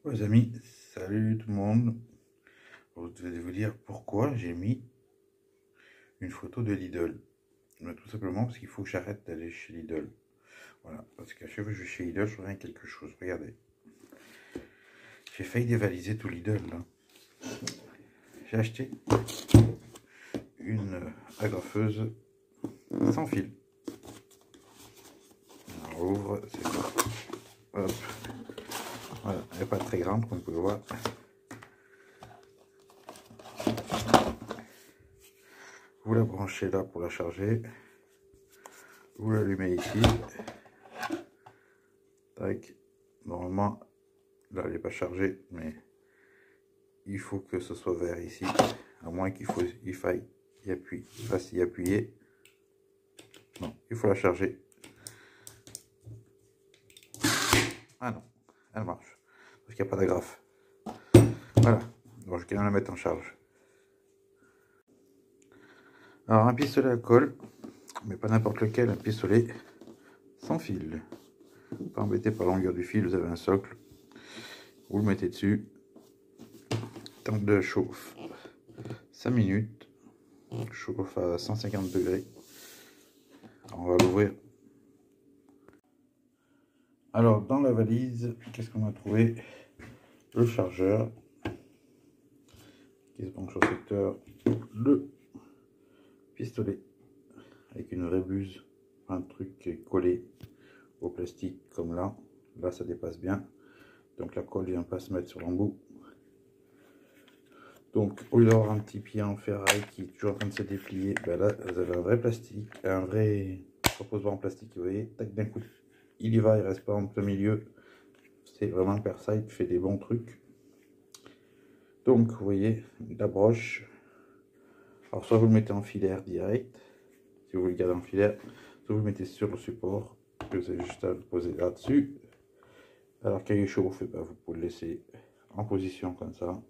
Les amis, salut tout le monde. Vous allez vous dire pourquoi j'ai mis une photo de Lidl. Tout simplement parce qu'il faut que j'arrête d'aller chez Lidl. Voilà, parce qu'à chaque fois que je vais chez Lidl, je reviens quelque chose. Regardez. J'ai failli dévaliser tout Lidl là. J'ai acheté une agrafeuse sans fil. On ouvre, c'est ça. Hop. Voilà, elle n'est pas très grande comme vous pouvez voir. Vous la branchez là pour la charger. Vous l'allumez ici. Tac. Normalement, là elle n'est pas chargée, mais il faut que ce soit vert ici. À moins qu'il faille y appuyer. Y appuyer. Non, il faut la charger. Ah non, elle marche. Parce qu'il n'y a pas d'agrafe. Voilà. Donc je vais quand même la mettre en charge. Alors un pistolet à colle, mais pas n'importe lequel, un pistolet sans fil. Pas embêté par la longueur du fil, vous avez un socle. Vous le mettez dessus. Temps de chauffe 5 minutes. Chauffe à 150 degrés. Alors, on va l'ouvrir. Alors dans la valise, qu'est-ce qu'on a trouvé? Le chargeur qui se branche au secteur, le pistolet avec une rébuse, un truc qui est collé au plastique comme là. Là ça dépasse bien, donc la colle vient pas se mettre sur l'embout. Donc au lieu d'avoir un petit pied en ferraille qui est toujours en train de se déplier, ben là vous avez un vrai plastique, un vrai reposoir en plastique, vous voyez, tac, d'un coup il y va, il reste pas en plein milieu. C'est vraiment Persite fait des bons trucs. Donc vous voyez la broche. Alors soit vous le mettez en filaire direct, si vous voulez le garder en filaire, soit vous le mettez sur le support, que vous avez juste à le poser là-dessus. Alors quand il chauffe, ben, vous pouvez le laisser en position comme ça,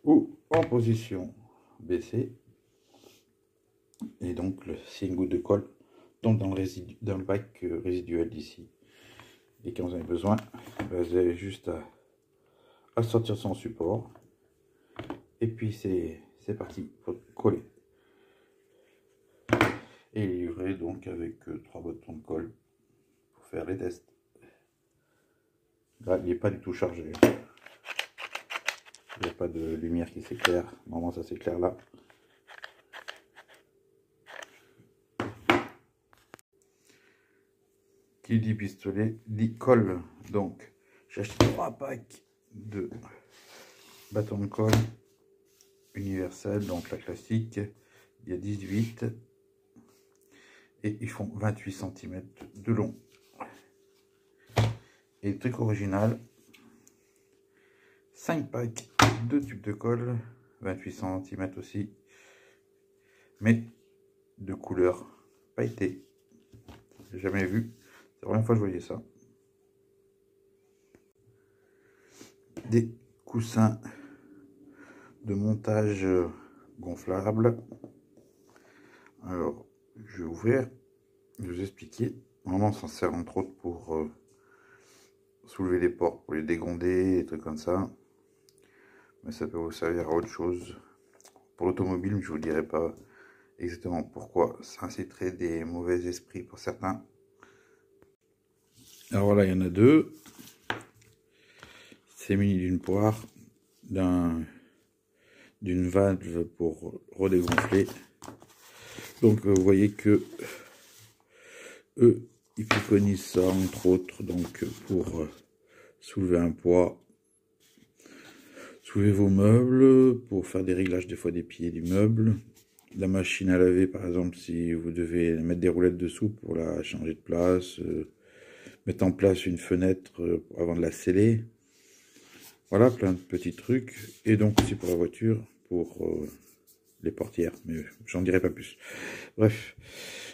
ou en position baissée. Et donc c'est une goutte de colle tombe dans le bac résiduel d'ici. Et quand vous avez besoin, ben, vous avez juste à sortir son support. Et puis c'est parti pour coller. Et livré donc avec 3 boutons de colle pour faire les tests. Là, il n'est pas du tout chargé. Il n'y a pas de lumière qui s'éclaire. Normalement, ça s'éclaire là. Qui dit pistolet dit colle. Donc, j'ai acheté 3 packs de bâtons de colle universel, donc la classique. Il y a 18 et ils font 28 cm de long. Et le truc original, 5 packs de tubes de colle, 28 cm aussi, mais de couleur pailletée. J'ai jamais vu, c'est la première fois que je voyais ça. Des coussins de montage gonflables. Alors, je vais ouvrir, je vais vous expliquer. Normalement, on s'en sert entre autres pour soulever les portes, pour les dégronder, des trucs comme ça. Mais ça peut vous servir à autre chose. Pour l'automobile, je ne vous dirai pas exactement pourquoi. Ça inciterait des mauvais esprits pour certains. Alors voilà, il y en a 2. C'est muni d'une poire, d'une valve pour redégonfler. Donc vous voyez que eux, ils préconisent ça entre autres donc pour soulever un poids, soulever vos meubles, pour faire des réglages des fois des pieds du meuble. La machine à laver par exemple, si vous devez mettre des roulettes dessous pour la changer de place, mettre en place une fenêtre avant de la sceller. Voilà, plein de petits trucs. Et donc aussi pour la voiture, pour les portières, mais j'en dirai pas plus. Bref,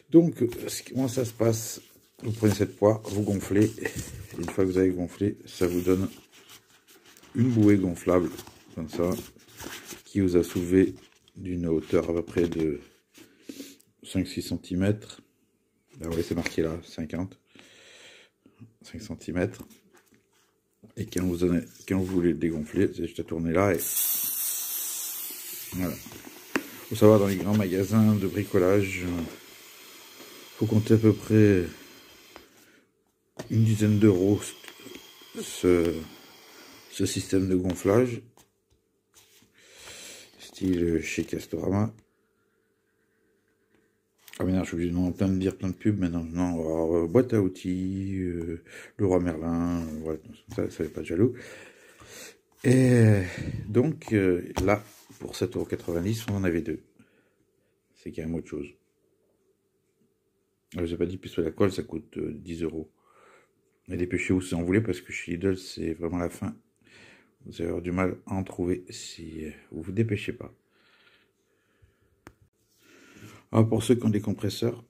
donc comment ça se passe? Vous prenez cette poire, vous gonflez, et une fois que vous avez gonflé, ça vous donne une bouée gonflable, comme ça, qui vous a soulevé d'une hauteur à peu près de 5-6 cm. Là, ouais, c'est marqué là, 5 cm. Et quand vous voulez le dégonfler, c'est juste à tourner là et voilà. Faut savoir, dans les grands magasins de bricolage, faut compter à peu près une dizaine d'euros ce système de gonflage, style chez Castorama. Ah mais non, je suis obligé de dire plein de pubs maintenant. Non, alors, boîte à outils, Leroy Merlin, voilà, ça fait pas de jaloux. Et donc là, pour 7,90 €, on en avait deux. C'est quand même autre chose. Je vous ai pas dit, puisque la colle, ça coûte 10 €. Mais dépêchez-vous si vous en voulez, parce que chez Lidl, c'est vraiment la fin. Vous allez avoir du mal à en trouver si vous vous dépêchez pas. Alors pour ceux qui ont des compresseurs,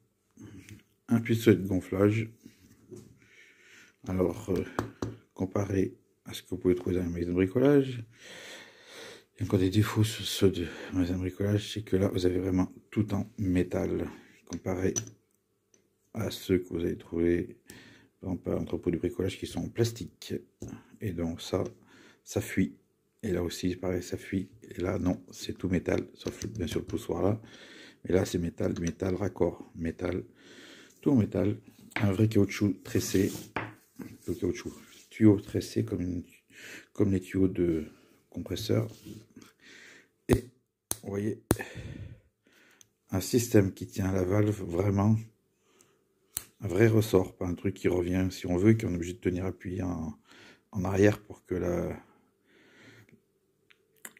un pistolet de gonflage. Alors, comparé à ce que vous pouvez trouver dans les magasins de bricolage, il y a encore des défauts sur ceux de magasins de bricolage, c'est que là, vous avez vraiment tout en métal, comparé à ceux que vous allez trouver dans l'entrepôt du bricolage qui sont en plastique. Et donc ça fuit. Et là aussi, pareil, ça fuit. Et là, non, c'est tout métal, sauf bien sûr le poussoir là. Et là, c'est métal, raccord, métal, tout en métal. Un vrai caoutchouc tressé, le caoutchouc, tuyau tressé comme les tuyaux de compresseur. Et vous voyez, un système qui tient à la valve, vraiment un vrai ressort, pas un truc qui revient si on veut, qu'on est obligé de tenir appuyé en arrière pour que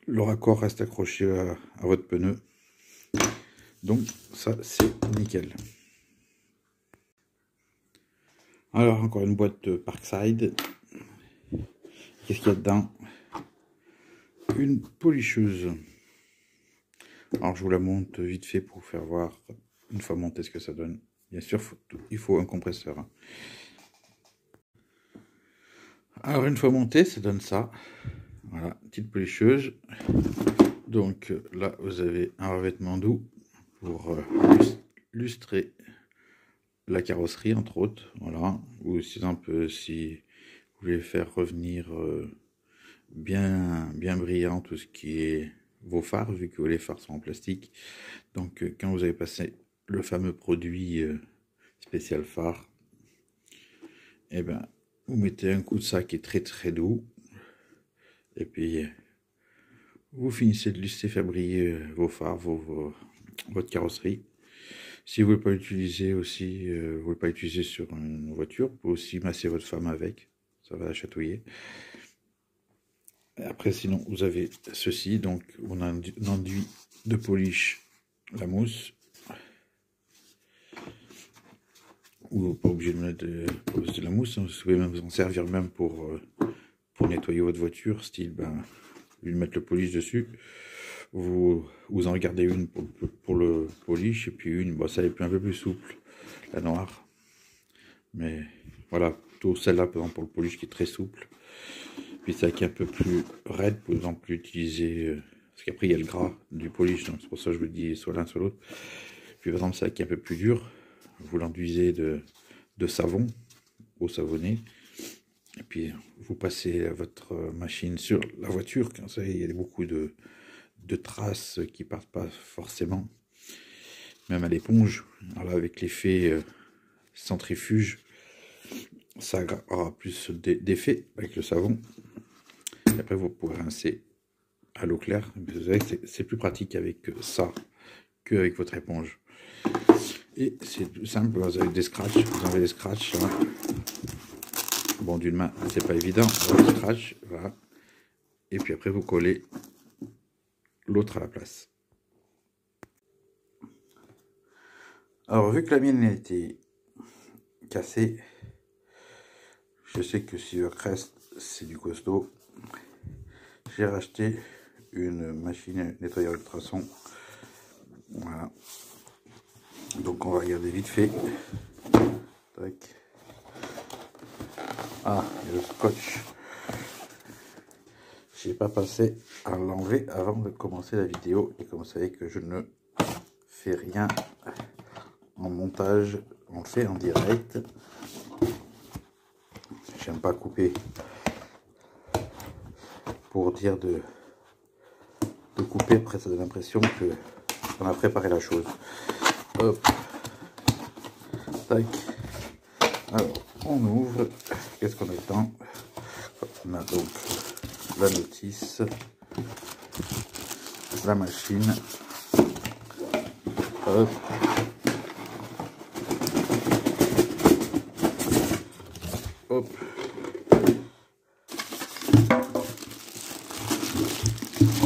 le raccord reste accroché à votre pneu. Donc ça, c'est nickel. Alors, encore une boîte de Parkside. Qu'est-ce qu'il y a dedans? Une policheuse. Alors, je vous la monte vite fait pour vous faire voir, une fois monté, ce que ça donne. Bien sûr, il faut un compresseur. Alors, une fois monté, ça donne ça. Voilà, petite policheuse. Donc là, vous avez un revêtement doux pour lustrer la carrosserie, entre autres. Voilà. Ou sinon, si vous voulez faire revenir bien brillant tout ce qui est vos phares, vu que les phares sont en plastique. Donc quand vous avez passé le fameux produit spécial phare, et ben vous mettez un coup de ça qui est très doux, et puis vous finissez de lustrer, faire briller vos phares, votre carrosserie. Si vous ne voulez pas l'utiliser aussi, vous voulez pas l'utiliser sur une voiture, vous pouvez aussi masser votre femme avec, ça va la chatouiller. Après, sinon, vous avez ceci, donc on a un enduit de polish, la mousse. Ou pas obligé de mettre de la mousse, hein. Vous pouvez même vous en servir même pour nettoyer votre voiture, style, lui mettre le polish dessus. Vous en regardez une pour le polish, et puis une, ça est un peu plus souple, la noire. Mais voilà, plutôt celle-là, par exemple, pour le polish qui est très souple. Puis celle qui est un peu plus raide, par exemple, l'utiliser, parce qu'après il y a le gras du polish, donc c'est pour ça que je vous dis soit l'un soit l'autre. Puis par exemple, celle qui est un peu plus dure, vous l'enduisez de savon, eau savonnée, et puis vous passez votre machine sur la voiture. Quand ça, il y a beaucoup de traces qui partent pas forcément, même à l'éponge. Alors là, avec l'effet centrifuge, ça aura plus d'effet avec le savon. Et après, vous pourrez rincer à l'eau claire. Vous savez, c'est plus pratique avec ça qu'avec votre éponge. Et c'est tout simple, vous avez des scratchs, vous enlevez les scratchs. Hein. Bon, d'une main, c'est pas évident. Le scratch, voilà. Et puis après, vous collez l'autre à la place. Alors, vu que la mienne a été cassée, je sais que Silvercrest, c'est du costaud. J'ai racheté une machine nettoyeur ultrason. Voilà. Donc on va regarder vite fait. Tac. Ah, il y a le scotch. J'ai pas passé à l'enlever avant de commencer la vidéo. Et comme vous savez que je ne fais rien en montage, on le fait en direct. J'aime pas couper pour dire de couper. Après, ça donne l'impression que on a préparé la chose. Hop. Tac. Alors, on ouvre. Qu'est-ce qu'on a dedans? On a donc la notice, la machine. Hop. Hop.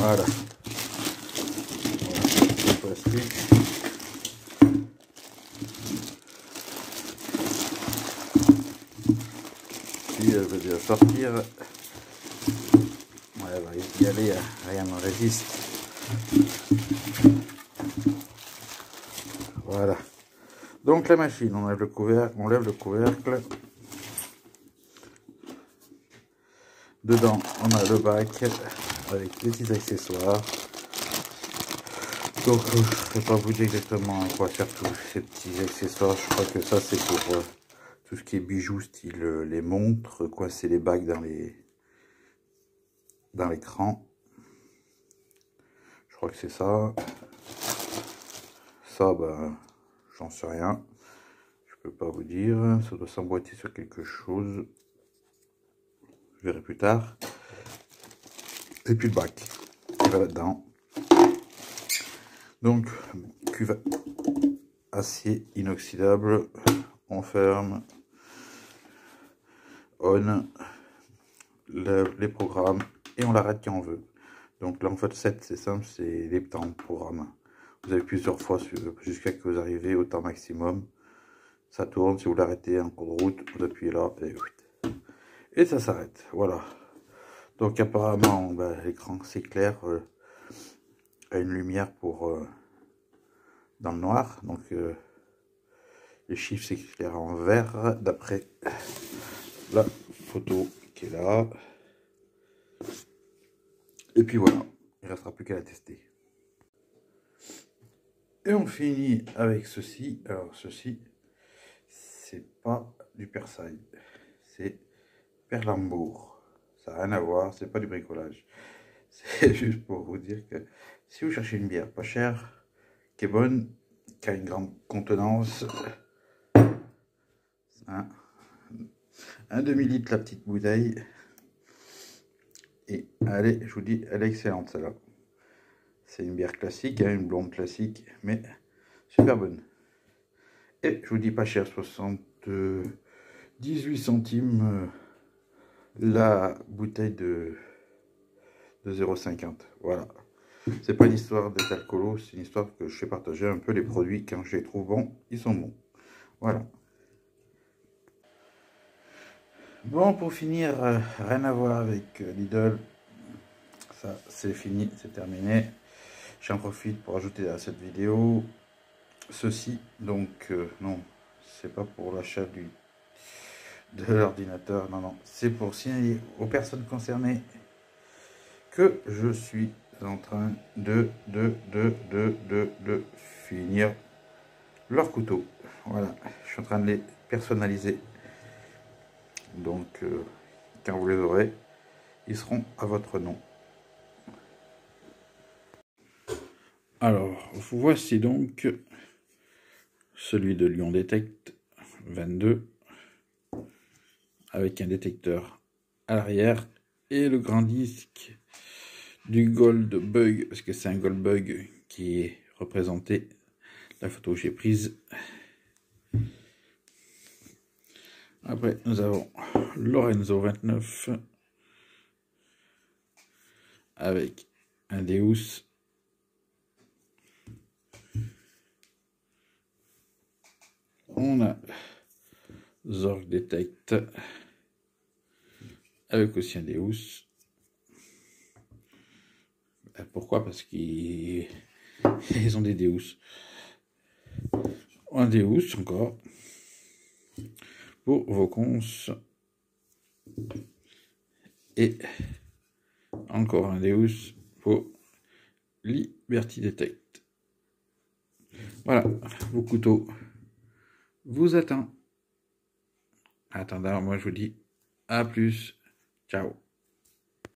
Voilà. Le plastique. Puis elle veut bien sortir. Ouais, elle va y aller, rien ne résiste. Voilà. Donc la machine, on lève le couvercle. Dedans, on a le bac avec des petits accessoires. Donc, je ne vais pas vous dire exactement à quoi servent tous ces petits accessoires. Je crois que ça, c'est pour tout ce qui est bijoux, style les montres, coincer les bagues dans l'écran. Je crois que c'est ça. Ça, ben, j'en sais rien. Je peux pas vous dire. Ça doit s'emboîter sur quelque chose. Je verrai plus tard. Et puis le bac qui va là-dedans. Donc, cuve acier inoxydable. On ferme. On. Les programmes. Et on l'arrête quand on veut. Donc là, en fait, 7, c'est simple. C'est les temps de programme. Vous avez plusieurs fois jusqu'à que vous arrivez au temps maximum. Ça tourne. Si vous l'arrêtez en cours de route, vous appuyez là. Et ça s'arrête. Voilà. Donc apparemment, ben, l'écran s'éclaire à une lumière pour dans le noir. Donc les chiffres s'éclairent en vert d'après la photo qui est là. Et puis voilà, il ne restera plus qu'à la tester. Et on finit avec ceci. Alors ceci, c'est pas du persaille, c'est Perlembourg. Ça n'a rien à voir, c'est pas du bricolage. C'est juste pour vous dire que si vous cherchez une bière pas chère, qui est bonne, qui a une grande contenance, un demi-litre la petite bouteille, et allez, je vous dis, elle est excellente celle-là. C'est une bière classique, hein, une blonde classique, mais super bonne. Et je vous dis pas cher, 78 centimes la bouteille de 0,50. Voilà. C'est pas une histoire d'être alcoolo, c'est une histoire que je fais partager un peu les produits. Quand je les trouve bons, ils sont bons. Voilà. Bon, pour finir, rien à voir avec Lidl. Ça, c'est fini, c'est terminé. J'en profite pour ajouter à cette vidéo ceci. Donc, non, c'est pas pour l'achat de l'ordinateur. Non, non, c'est pour signaler aux personnes concernées que je suis en train de finir leur couteau. Voilà, je suis en train de les personnaliser. Donc, quand vous les aurez, ils seront à votre nom. Alors, voici donc celui de Lion Detect 22 avec un détecteur à l'arrière et le grand disque du Gold Bug, parce que c'est un Gold Bug qui est représenté, la photo que j'ai prise. Après, nous avons Lorenzo 29 avec un Deus. On a Zorg Detect avec aussi un Deus. Pourquoi? Parce qu'ils ont des Deus. Un Deus encore pour vos cons. Et encore un Deus pour Liberty Detect. Voilà, vos couteaux vous attendent. Attendant, moi je vous dis à plus. Ciao.